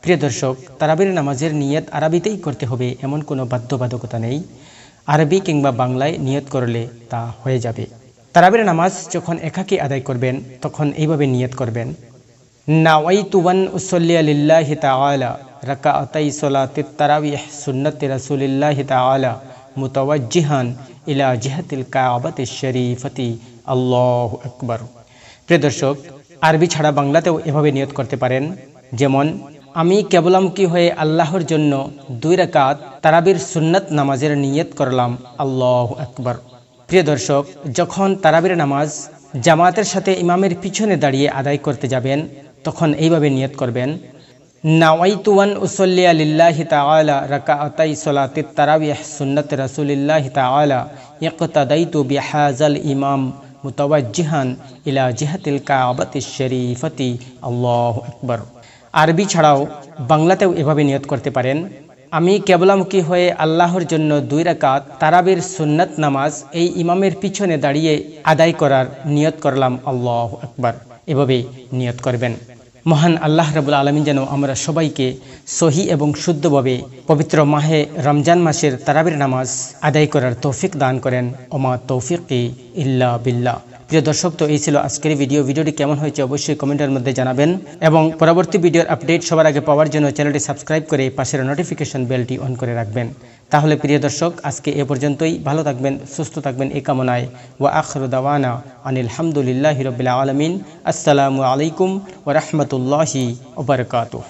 প্রিয় দর্শক, তারাবির নামাজের নিয়ত আরবিতেই করতে হবে এমন কোনো বাধ্যবাধকতা নেই। আরবি কিংবা বাংলায় নিয়ত করলে তা হয়ে যাবে। তারাবির নামাজ যখন একাকী আদায় করবেন তখন এইভাবে নিয়ত করবেন: নাওয়াইতু আন উসাল্লিয়া লিল্লাহি তাআলা রাকাআতাই সালাতিত তারাবিহ সুন্নতি রাসূলিল্লাহি তাআলা মুতাওয়াজ্জিহান ইলা জিহাতিল কাবাতিশ শরীফাতি আল্লাহু আকবার। প্রিয় দর্শক, আরবি ছাড়া বাংলাতেও এভাবে নিয়ত করতে পারেন। যেমন, আমি কেবলামুখী হয়ে আল্লাহর জন্য 2 রাকাত তারাবির সুন্নত নামাজের নিয়ত করলাম, আল্লাহু আকবার। প্রিয় দর্শক, যখন তারাবির নামাজ জামাতের সাথে ইমামের পিছনে দাঁড়িয়ে আদায় করতে যাবেন তখন এইভাবে নিয়ত করবেন: নাওয়াইতু আন উসাল্লিয়া লিল্লাহি তাআলা রাকাআতাই সালাতিত তারাবিহ সুন্নতি রাসূলিল্লাহি তাআলা ইকতাদাইতু বিহাযাল ইমাম মুতাওয়াজ্জিহান ইলা জিহাতিল কাবাতিশ শরীফাতি আল্লাহু আকবার। আরবি ছাড়াও বাংলাতেও এভাবে নিয়ত করতে পারেন: আমি কেবলামুখী হয়ে আল্লাহর জন্য 2 রাকাত তারাবির সুন্নত নামাজ এই ইমামের পিছনে দাঁড়িয়ে আদায় করার নিয়ত করলাম, আল্লাহু আকবার। এভাবে নিয়ত করবেন। মহান আল্লাহ রাব্বুল আলামিন যেন আমরা সবাইকে সহি এবং শুদ্ধভাবে পবিত্র মাহে রমজান মাসের তারাবির নামাজ আদায় করার তৌফিক দান করেন। ওমা তৌফিকি ইল্লা বিল্লাহ। প্রিয় দর্শক, তো এই ছিল আজকের ভিডিওটি কেমন হয়েছে অবশ্যই কমেন্টের মধ্যে জানাবেন এবং পরবর্তী ভিডিওর আপডেট সবার আগে পাওয়ার জন্য চ্যানেলটি সাবস্ক্রাইব করে পাশের নোটিফিকেশন বেলটি অন করে রাখবেন। তাহলে প্রিয় দর্শক, আজকে এ পর্যন্তই। ভালো থাকবেন, সুস্থ থাকবেন এই কামনায়। ওয়া আখিরু দাওয়ানা আনিল হামদুলিল্লাহি রাব্বিল আলামিন। আসসালামু আলাইকুম ওয়া রাহমাতুল্লাহি ওয়া বারাকাতুহু।